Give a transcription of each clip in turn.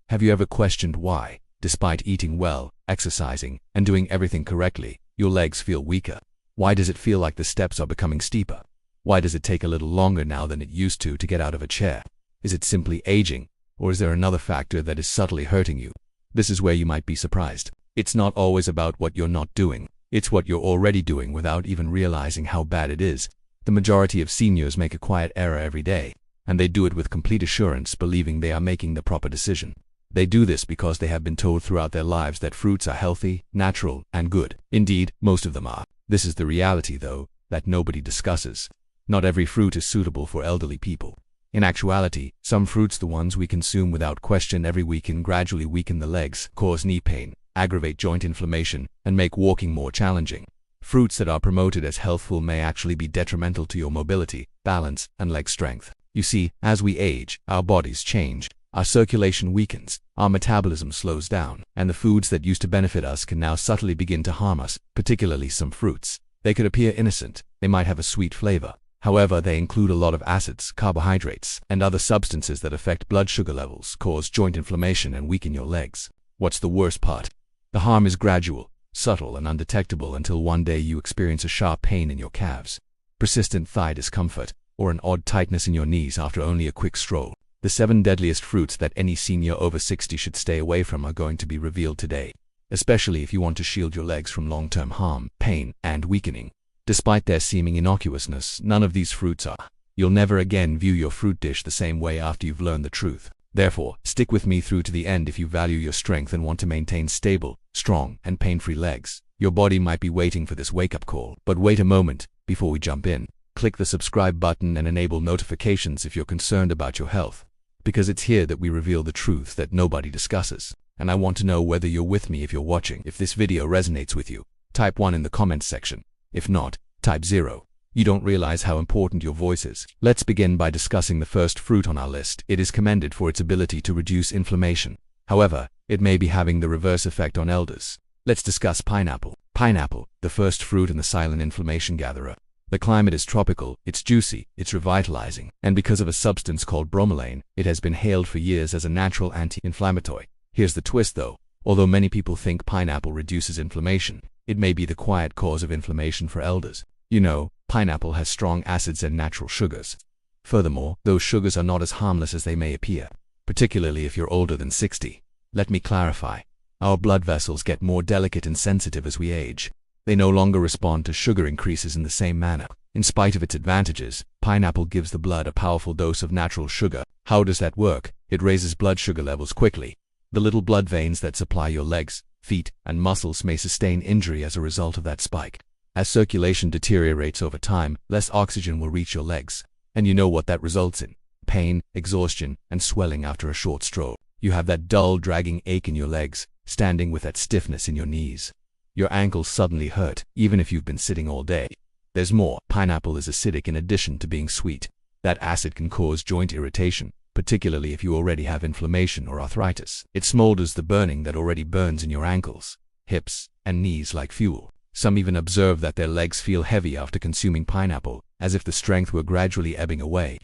Have you ever questioned why, despite eating well, exercising, and doing everything correctly, your legs feel weaker? Why does it feel like the steps are becoming steeper? Why does it take a little longer now than it used to get out of a chair? Is it simply aging, or is there another factor that is subtly hurting you? This is where you might be surprised. It's not always about what you're not doing. It's what you're already doing without even realizing how bad it is. The majority of seniors make a quiet error every day, and they do it with complete assurance, believing they are making the proper decision. They do this because they have been told throughout their lives that fruits are healthy, natural, and good. Indeed, most of them are. This is the reality, though, that nobody discusses. Not every fruit is suitable for elderly people. In actuality, some fruits, the ones we consume without question every week, can gradually weaken the legs, cause knee pain, aggravate joint inflammation, and make walking more challenging. Fruits that are promoted as healthful may actually be detrimental to your mobility, balance, and leg strength. You see, as we age, our bodies change, our circulation weakens, our metabolism slows down, and the foods that used to benefit us can now subtly begin to harm us, particularly some fruits. They could appear innocent, they might have a sweet flavor. However, they include a lot of acids, carbohydrates, and other substances that affect blood sugar levels, cause joint inflammation, and weaken your legs. What's the worst part? The harm is gradual, subtle, and undetectable until one day you experience a sharp pain in your calves, persistent thigh discomfort, or an odd tightness in your knees after only a quick stroll. The 7 deadliest fruits that any senior over 60 should stay away from are going to be revealed today, especially if you want to shield your legs from long-term harm, pain, and weakening. Despite their seeming innocuousness, none of these fruits are. You'll never again view your fruit dish the same way after you've learned the truth. Therefore, stick with me through to the end if you value your strength and want to maintain stable, strong, and pain-free legs. Your body might be waiting for this wake-up call. But wait a moment, before we jump in. Click the subscribe button and enable notifications if you're concerned about your health. Because it's here that we reveal the truth that nobody discusses. And I want to know whether you're with me if you're watching. If this video resonates with you, type 1 in the comments section. If not, type 0. You don't realize how important your voice is. Let's begin by discussing the first fruit on our list. It is commended for its ability to reduce inflammation. However, it may be having the reverse effect on elders. Let's discuss pineapple. Pineapple, the first fruit and the silent inflammation gatherer. The climate is tropical, it's juicy, it's revitalizing, and because of a substance called bromelain, it has been hailed for years as a natural anti-inflammatory. Here's the twist though. Although many people think pineapple reduces inflammation, it may be the quiet cause of inflammation for elders. You know, pineapple has strong acids and natural sugars. Furthermore, those sugars are not as harmless as they may appear, particularly if you're older than 60. Let me clarify. Our blood vessels get more delicate and sensitive as we age. They no longer respond to sugar increases in the same manner. In spite of its advantages, pineapple gives the blood a powerful dose of natural sugar. How does that work? It raises blood sugar levels quickly. The little blood veins that supply your legs, feet, and muscles may sustain injury as a result of that spike. As circulation deteriorates over time, less oxygen will reach your legs. And you know what that results in? Pain, exhaustion, and swelling after a short stroll. You have that dull, dragging ache in your legs, standing with that stiffness in your knees. Your ankles suddenly hurt, even if you've been sitting all day. There's more. Pineapple is acidic in addition to being sweet. That acid can cause joint irritation, particularly if you already have inflammation or arthritis. It smolders the burning that already burns in your ankles, hips, and knees like fuel. Some even observe that their legs feel heavy after consuming pineapple, as if the strength were gradually ebbing away.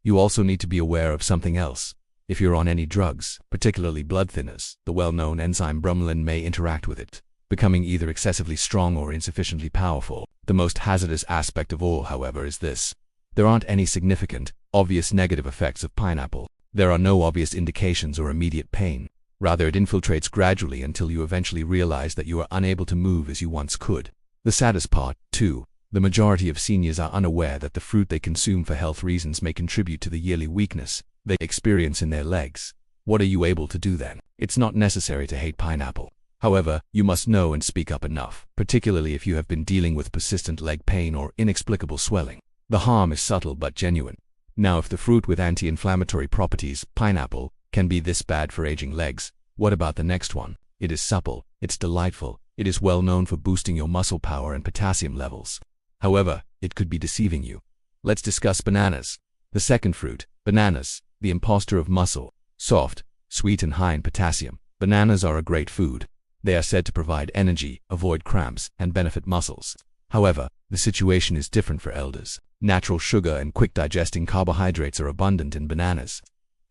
You also need to be aware of something else. If you're on any drugs, particularly blood thinners, the well-known enzyme bromelain may interact with it, becoming either excessively strong or insufficiently powerful. The most hazardous aspect of all, however, is this. There aren't any significant, obvious negative effects of pineapple. There are no obvious indications or immediate pain. Rather, it infiltrates gradually until you eventually realize that you are unable to move as you once could. The saddest part, too, the majority of seniors are unaware that the fruit they consume for health reasons may contribute to the yearly weakness they experience in their legs. What are you able to do then? It's not necessary to hate pineapple. However, you must know and speak up enough, particularly if you have been dealing with persistent leg pain or inexplicable swelling. The harm is subtle but genuine. Now, if the fruit with anti-inflammatory properties, pineapple, can be this bad for aging legs, what about the next one? It is supple, it's delightful, it is well known for boosting your muscle power and potassium levels. However, it could be deceiving you. Let's discuss bananas. The second fruit, bananas, the imposter of muscle, soft, sweet and high in potassium. Bananas are a great food. They are said to provide energy, avoid cramps, and benefit muscles. However, the situation is different for elders. Natural sugar and quick-digesting carbohydrates are abundant in bananas.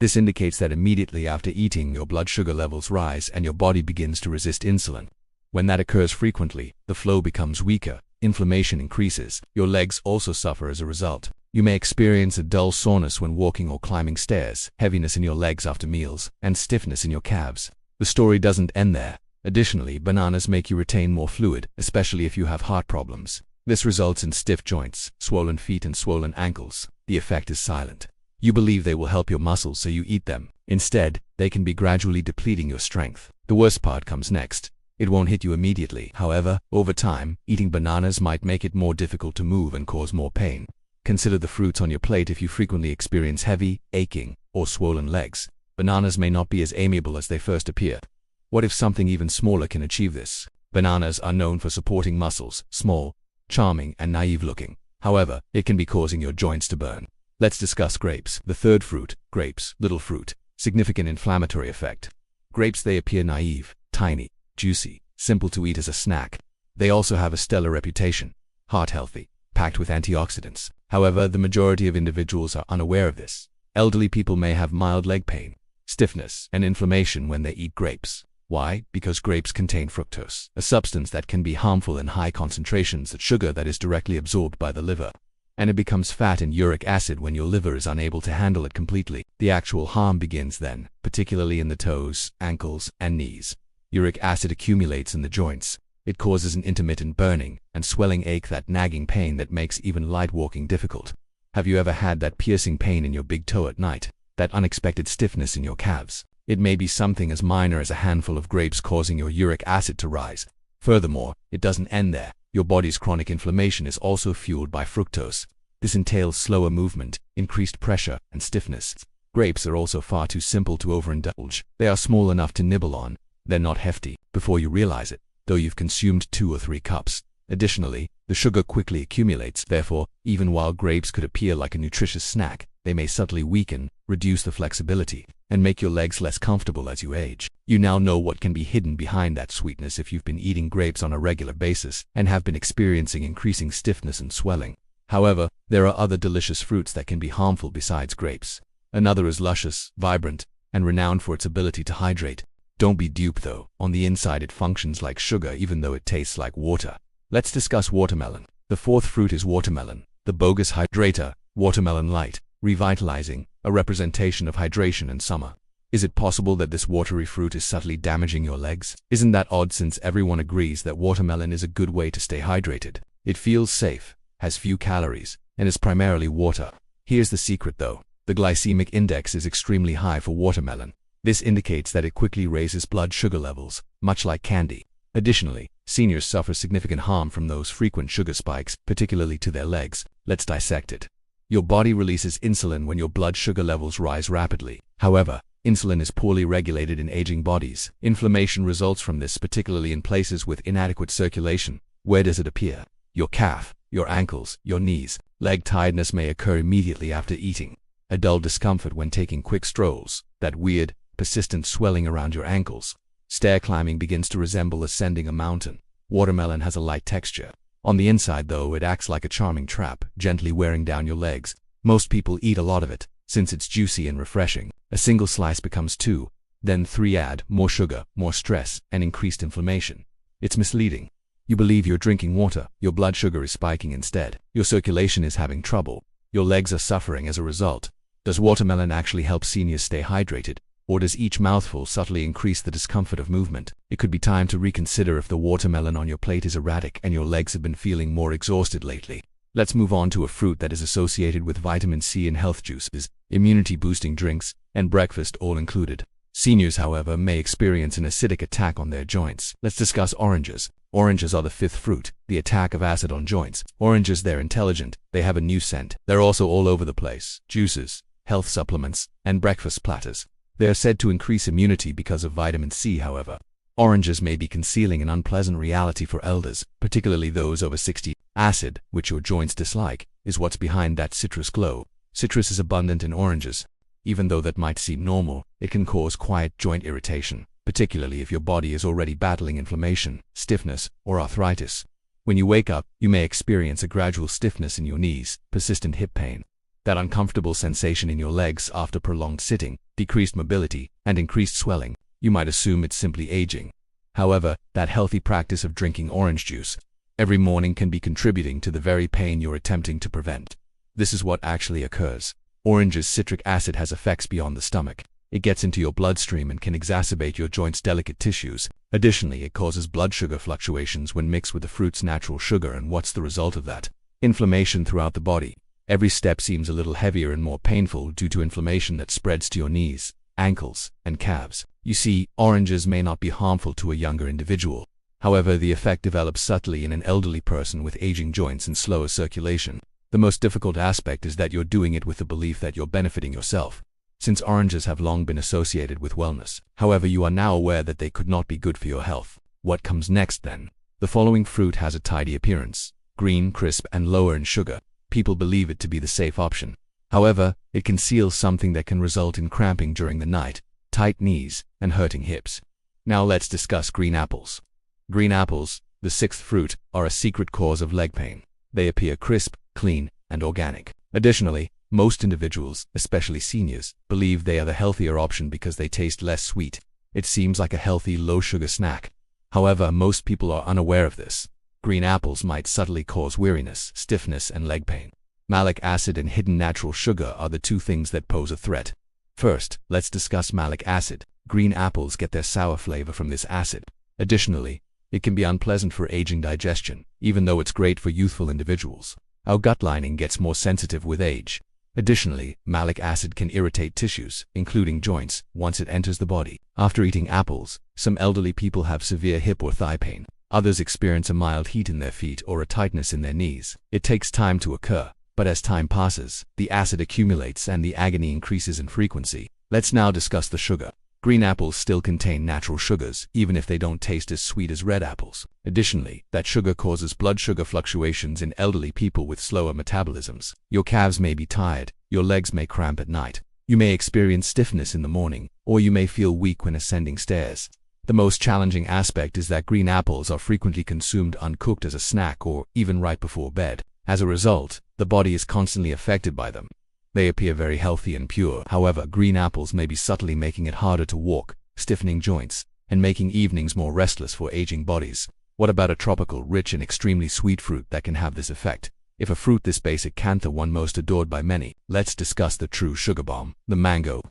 This indicates that immediately after eating, your blood sugar levels rise and your body begins to resist insulin. When that occurs frequently, the flow becomes weaker, inflammation increases, your legs also suffer as a result. You may experience a dull soreness when walking or climbing stairs, heaviness in your legs after meals, and stiffness in your calves. The story doesn't end there. Additionally, bananas make you retain more fluid, especially if you have heart problems. This results in stiff joints, swollen feet, and swollen ankles. The effect is silent. You believe they will help your muscles, so you eat them. Instead, they can be gradually depleting your strength. The worst part comes next. It won't hit you immediately. However, over time, eating bananas might make it more difficult to move and cause more pain. Consider the fruits on your plate if you frequently experience heavy, aching, or swollen legs. Bananas may not be as amiable as they first appear. What if something even smaller can achieve this? Bananas are known for supporting muscles, small, charming, and naive looking. However, it can be causing your joints to burn. Let's discuss grapes. The third fruit, grapes, little fruit, significant inflammatory effect. Grapes, they appear naive, tiny, juicy, simple to eat as a snack. They also have a stellar reputation, heart healthy, packed with antioxidants. However, the majority of individuals are unaware of this. Elderly people may have mild leg pain, stiffness, and inflammation when they eat grapes. Why? Because grapes contain fructose, a substance that can be harmful in high concentrations of sugar that is directly absorbed by the liver. And it becomes fat and uric acid when your liver is unable to handle it completely. The actual harm begins then, particularly in the toes, ankles, and knees. Uric acid accumulates in the joints. It causes an intermittent burning and swelling ache, that nagging pain that makes even light walking difficult. Have you ever had that piercing pain in your big toe at night? That unexpected stiffness in your calves? It may be something as minor as a handful of grapes causing your uric acid to rise. Furthermore, it doesn't end there. Your body's chronic inflammation is also fueled by fructose. This entails slower movement, increased pressure, and stiffness. Grapes are also far too simple to overindulge. They are small enough to nibble on. They're not hefty. Before you realize it, though you've consumed 2 or 3 cups. Additionally, the sugar quickly accumulates. Therefore, even while grapes could appear like a nutritious snack, they may subtly weaken, reduce the flexibility, and make your legs less comfortable as you age. You now know what can be hidden behind that sweetness if you've been eating grapes on a regular basis and have been experiencing increasing stiffness and swelling. However, there are other delicious fruits that can be harmful besides grapes. Another is luscious, vibrant, and renowned for its ability to hydrate. Don't be duped though. On the inside it functions like sugar even though it tastes like water. Let's discuss watermelon. The fourth fruit is watermelon, the bogus hydrator, watermelon light, revitalizing, a representation of hydration in summer. Is it possible that this watery fruit is subtly damaging your legs? Isn't that odd, since everyone agrees that watermelon is a good way to stay hydrated? It feels safe, has few calories, and is primarily water. Here's the secret though. The glycemic index is extremely high for watermelon. This indicates that it quickly raises blood sugar levels, much like candy. Additionally, seniors suffer significant harm from those frequent sugar spikes, particularly to their legs. Let's dissect it. Your body releases insulin when your blood sugar levels rise rapidly. However, insulin is poorly regulated in aging bodies. Inflammation results from this, particularly in places with inadequate circulation. Where does it appear? Your calf, your ankles, your knees. Leg tiredness may occur immediately after eating. A dull discomfort when taking quick strolls. That weird, persistent swelling around your ankles. Stair climbing begins to resemble ascending a mountain. Watermelon has a light texture. On the inside though, it acts like a charming trap, gently wearing down your legs. Most people eat a lot of it, since it's juicy and refreshing. A single slice becomes 2, then 3. Add more sugar, more stress, and increased inflammation. It's misleading. You believe you're drinking water. Your blood sugar is spiking instead. Your circulation is having trouble. Your legs are suffering as a result. Does watermelon actually help seniors stay hydrated? Or does each mouthful subtly increase the discomfort of movement? It could be time to reconsider if the watermelon on your plate is erratic and your legs have been feeling more exhausted lately. Let's move on to a fruit that is associated with vitamin C and health juices, immunity-boosting drinks, and breakfast all included. Seniors, however, may experience an acidic attack on their joints. Let's discuss oranges. Oranges are the fifth fruit, the attack of acid on joints. Oranges, they're intelligent. They have a new scent. They're also all over the place. Juices, health supplements, and breakfast platters. They are said to increase immunity because of vitamin C. However, oranges may be concealing an unpleasant reality for elders, particularly those over 60. Acid, which your joints dislike, is what's behind that citrus glow. Citrus is abundant in oranges. Even though that might seem normal, it can cause quiet joint irritation, particularly if your body is already battling inflammation, stiffness, or arthritis. When you wake up, you may experience a gradual stiffness in your knees, persistent hip pain, that uncomfortable sensation in your legs after prolonged sitting, decreased mobility, and increased swelling. You might assume it's simply aging. However, that healthy practice of drinking orange juice every morning can be contributing to the very pain you're attempting to prevent. This is what actually occurs. Orange's citric acid has effects beyond the stomach. It gets into your bloodstream and can exacerbate your joints' delicate tissues. Additionally, it causes blood sugar fluctuations when mixed with the fruit's natural sugar, and what's the result of that? Inflammation throughout the body. Every step seems a little heavier and more painful due to inflammation that spreads to your knees, ankles, and calves. You see, oranges may not be harmful to a younger individual. However, the effect develops subtly in an elderly person with aging joints and slower circulation. The most difficult aspect is that you're doing it with the belief that you're benefiting yourself, since oranges have long been associated with wellness. However, you are now aware that they could not be good for your health. What comes next then? The following fruit has a tidy appearance, green, crisp, and lower in sugar. People believe it to be the safe option. However, it conceals something that can result in cramping during the night, tight knees, and hurting hips. Now let's discuss green apples. Green apples, the sixth fruit, are a secret cause of leg pain. They appear crisp, clean, and organic. Additionally, most individuals, especially seniors, believe they are the healthier option because they taste less sweet. It seems like a healthy, low-sugar snack. However, most people are unaware of this. Green apples might subtly cause weariness, stiffness, and leg pain. Malic acid and hidden natural sugar are the two things that pose a threat. First, let's discuss malic acid. Green apples get their sour flavor from this acid. Additionally, it can be unpleasant for aging digestion, even though it's great for youthful individuals. Our gut lining gets more sensitive with age. Additionally, malic acid can irritate tissues, including joints, once it enters the body. After eating apples, some elderly people have severe hip or thigh pain. Others experience a mild heat in their feet or a tightness in their knees. It takes time to occur, but as time passes, the acid accumulates and the agony increases in frequency. Let's now discuss the sugar. Green apples still contain natural sugars, even if they don't taste as sweet as red apples. Additionally, that sugar causes blood sugar fluctuations in elderly people with slower metabolisms. Your calves may be tired, your legs may cramp at night, you may experience stiffness in the morning, or you may feel weak when ascending stairs. The most challenging aspect is that green apples are frequently consumed uncooked as a snack or even right before bed. As a result, the body is constantly affected by them. They appear very healthy and pure. However, green apples may be subtly making it harder to walk, stiffening joints, and making evenings more restless for aging bodies. What about a tropical, rich, and extremely sweet fruit that can have this effect? If a fruit this basic can't the one most adored by many, let's discuss the true sugar bomb, the mango.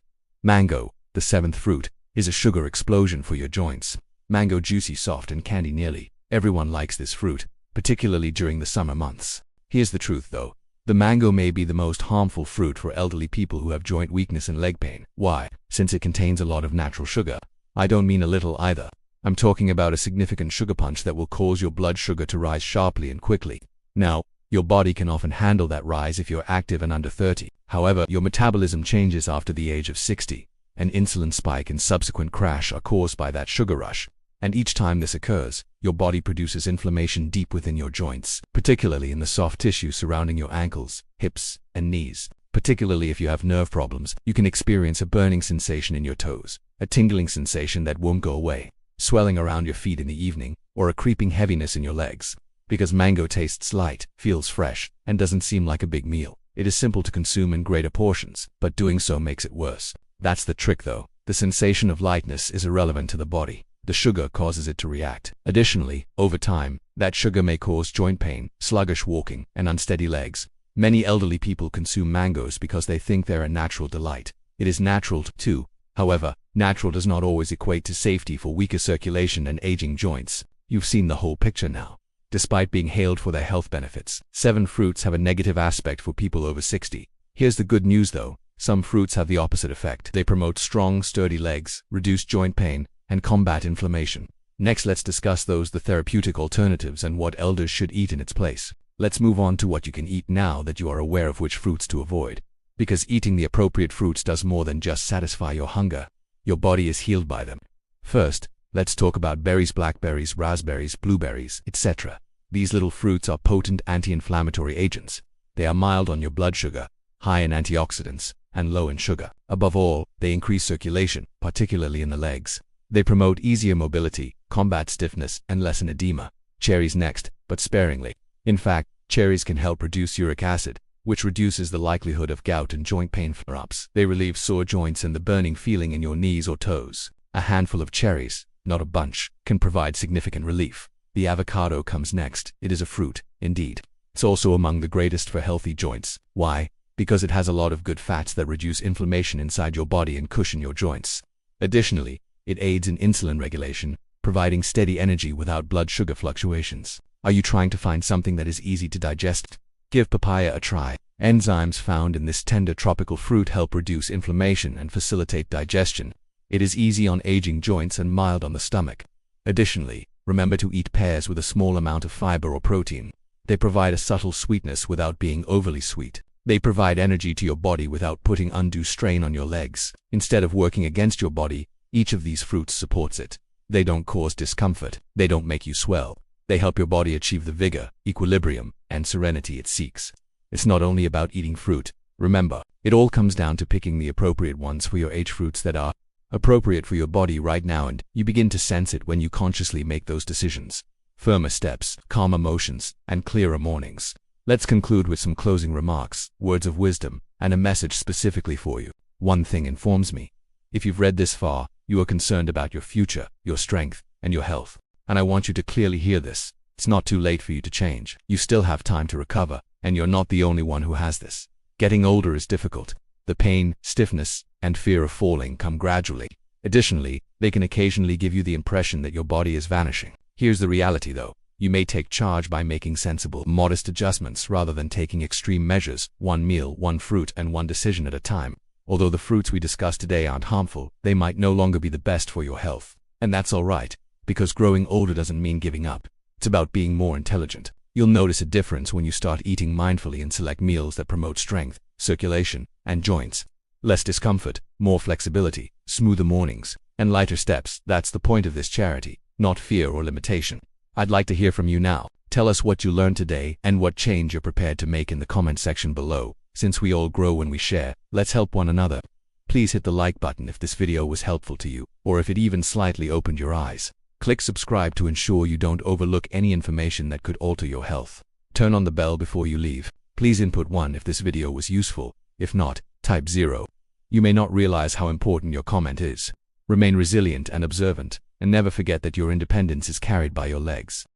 Mango, the seventh fruit, is a sugar explosion for your joints. Mango juicy, soft, and candy nearly everyone likes this fruit, particularly during the summer months. Here's the truth though. The mango may be the most harmful fruit for elderly people who have joint weakness and leg pain. Why? Since it contains a lot of natural sugar. I don't mean a little either. I'm talking about a significant sugar punch that will cause your blood sugar to rise sharply and quickly. Now, your body can often handle that rise if you're active and under 30. However, your metabolism changes after the age of 60. An insulin spike and subsequent crash are caused by that sugar rush. And each time this occurs, your body produces inflammation deep within your joints, particularly in the soft tissue surrounding your ankles, hips, and knees. Particularly if you have nerve problems, you can experience a burning sensation in your toes, a tingling sensation that won't go away, swelling around your feet in the evening, or a creeping heaviness in your legs. Because mango tastes light, feels fresh, and doesn't seem like a big meal, it is simple to consume in greater portions, but doing so makes it worse. That's the trick though. The sensation of lightness is irrelevant to the body. The sugar causes it to react. Additionally, over time, that sugar may cause joint pain, sluggish walking, and unsteady legs. Many elderly people consume mangoes because they think they're a natural delight. It is natural too. However, natural does not always equate to safety for weaker circulation and aging joints. You've seen the whole picture now. Despite being hailed for their health benefits, 7 fruits have a negative aspect for people over 60. Here's the good news though. Some fruits have the opposite effect. They promote strong, sturdy legs, reduce joint pain, and combat inflammation. Next, let's discuss the therapeutic alternatives and what elders should eat in its place. Let's move on to what you can eat now that you are aware of which fruits to avoid. Because eating the appropriate fruits does more than just satisfy your hunger. Your body is healed by them. First, let's talk about berries, blackberries, raspberries, blueberries, etc. These little fruits are potent anti-inflammatory agents. They are mild on your blood sugar, high in antioxidants, and low in sugar. Above all, they increase circulation, particularly in the legs. They promote easier mobility, combat stiffness, and lessen edema. Cherries next, but sparingly. In fact, cherries can help reduce uric acid, which reduces the likelihood of gout and joint pain flare-ups. They relieve sore joints and the burning feeling in your knees or toes. A handful of cherries, not a bunch, can provide significant relief. The avocado comes next. It is a fruit, indeed. It's also among the greatest for healthy joints. Why? Because it has a lot of good fats that reduce inflammation inside your body and cushion your joints. Additionally, it aids in insulin regulation, providing steady energy without blood sugar fluctuations. Are you trying to find something that is easy to digest? Give papaya a try. Enzymes found in this tender tropical fruit help reduce inflammation and facilitate digestion. It is easy on aging joints and mild on the stomach. Additionally, remember to eat pears with a small amount of fiber or protein. They provide a subtle sweetness without being overly sweet. They provide energy to your body without putting undue strain on your legs. Instead of working against your body, each of these fruits supports it. They don't cause discomfort. They don't make you swell. They help your body achieve the vigor, equilibrium, and serenity it seeks. It's not only about eating fruit. Remember, it all comes down to picking the appropriate ones for your age, fruits that are appropriate for your body right now, and you begin to sense it when you consciously make those decisions. Firmer steps, calmer motions, and clearer mornings. Let's conclude with some closing remarks, words of wisdom, and a message specifically for you. One thing informs me. If you've read this far, you are concerned about your future, your strength, and your health. And I want you to clearly hear this. It's not too late for you to change. You still have time to recover, and you're not the only one who has this. Getting older is difficult. The pain, stiffness, and fear of falling come gradually. Additionally, they can occasionally give you the impression that your body is vanishing. Here's the reality though. You may take charge by making sensible, modest adjustments rather than taking extreme measures, one meal, one fruit, and one decision at a time. Although the fruits we discussed today aren't harmful, they might no longer be the best for your health. And that's alright, because growing older doesn't mean giving up. It's about being more intelligent. You'll notice a difference when you start eating mindfully and select meals that promote strength, circulation, and joints. Less discomfort, more flexibility, smoother mornings, and lighter steps. That's the point of this charity, not fear or limitation. I'd like to hear from you now. Tell us what you learned today and what change you're prepared to make in the comment section below. Since we all grow when we share, let's help one another. Please hit the like button if this video was helpful to you, or if it even slightly opened your eyes. Click subscribe to ensure you don't overlook any information that could alter your health. Turn on the bell before you leave. Please input 1 if this video was useful. If not, type 0. You may not realize how important your comment is. Remain resilient and observant, and never forget that your independence is carried by your legs.